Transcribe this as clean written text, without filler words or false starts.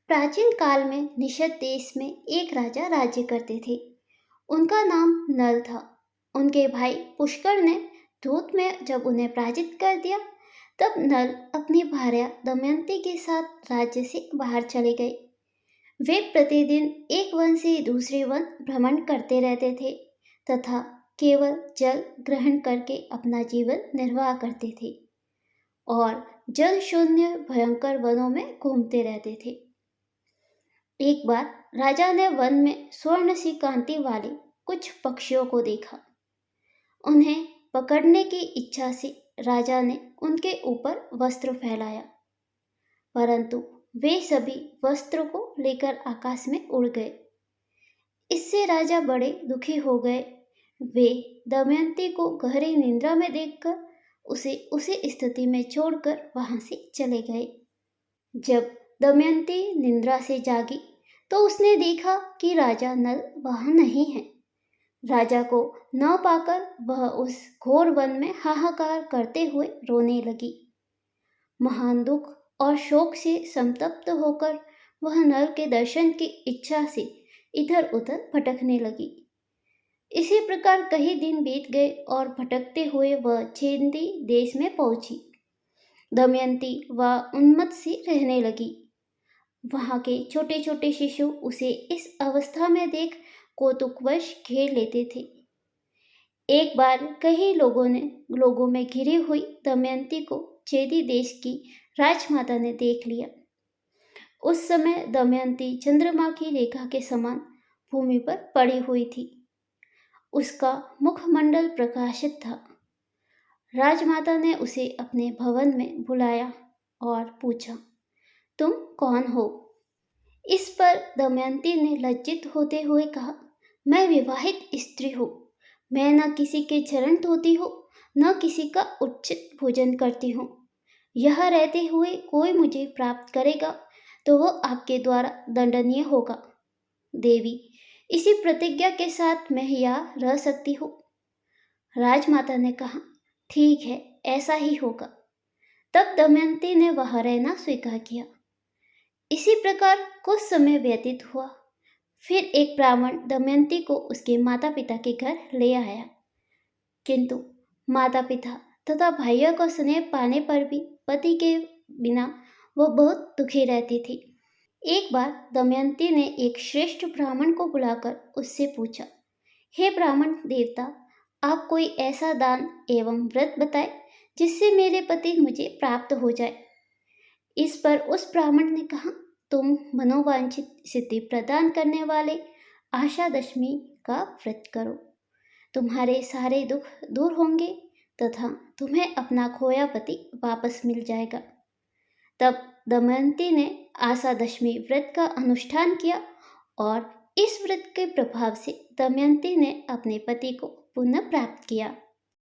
प्राचीन काल में निषद देश में एक राजा राज्य करते थे। उनका नाम नल था। उनके भाई पुष्कर ने धूत में जब उन्हें पराजित कर दिया, तब नल अपनी भार्या दमयंती के साथ राज्य से बाहर चले गए। वे प्रतिदिन एक वन से दूसरे वन भ्रमण करते रहते थे तथा केवल जल ग्रहण करके अपना जीवन निर्वाह करते थे और जल शून्य भयंकर वनों में घूमते रहते थे। एक बार राजा ने वन में स्वर्ण सी कांति वाले कुछ पक्षियों को देखा। उन्हें पकड़ने की इच्छा से राजा ने उनके ऊपर वस्त्र फैलाया, परंतु वे सभी वस्त्र को लेकर आकाश में उड़ गए। इससे राजा बड़े दुखी हो गए। वे दमयंती को गहरी निद्रा में देखकर उसे उसी स्थिति में छोड़कर वहां से चले गए। जब दमयंती निद्रा से जागी तो उसने देखा कि राजा नल वहां नहीं है। राजा को न पाकर वह उस घोर वन में हाहाकार करते हुए रोने लगी। महान दुख और शोक से संतप्त होकर वह नल के दर्शन की इच्छा से इधर उधर भटकने लगी। इसी प्रकार कई दिन बीत गए और भटकते हुए वह चेदी देश में पहुंची। दमयंती वह उन्मत्त सी रहने लगी। वहां के छोटे छोटे शिशु उसे इस अवस्था में देख कौतुकवश घेर लेते थे। एक बार कई लोगों में घिरी हुई दमयंती को चेदी देश की राजमाता ने देख लिया। उस समय दमयंती चंद्रमा की रेखा के समान भूमि पर पड़ी हुई थी। उसका मुखमंडल प्रकाशित था। राजमाता ने उसे अपने भवन में बुलाया और पूछा, तुम कौन हो? इस पर दमयंती ने लज्जित होते हुए कहा, मैं विवाहित स्त्री हूँ। मैं न किसी के चरण धोती हूँ, न किसी का उचित भोजन करती हूँ। यह रहते हुए कोई मुझे प्राप्त करेगा तो वह आपके द्वारा दंडनीय होगा। देवी, इसी प्रतिज्ञा के साथ मैं यहाँ रह सकती हूँ। राजमाता ने कहा, ठीक है, ऐसा ही होगा। तब दमयंती ने वहां रहना स्वीकार किया। इसी प्रकार कुछ समय व्यतीत हुआ। फिर एक ब्राह्मण दमयंती को उसके माता पिता के घर ले आया, किंतु माता पिता तथा भाइयों का स्नेह पाने पर भी पति के बिना वह बहुत दुखी रहती थी। एक बार दमयंती ने एक श्रेष्ठ ब्राह्मण को बुलाकर उससे पूछा, हे ब्राह्मण देवता, आप कोई ऐसा दान एवं व्रत बताए जिससे मेरे पति मुझे प्राप्त हो जाए। इस पर उस ब्राह्मण ने कहा, तुम मनोवांछित सिद्धि प्रदान करने वाले आशा दशमी का व्रत करो। तुम्हारे सारे दुख दूर होंगे तथा तुम्हें अपना खोया पति वापस मिल जाएगा। तब दमयंती ने आशा दशमी व्रत का अनुष्ठान किया और इस व्रत के प्रभाव से दमयंती ने अपने पति को पुनः प्राप्त किया।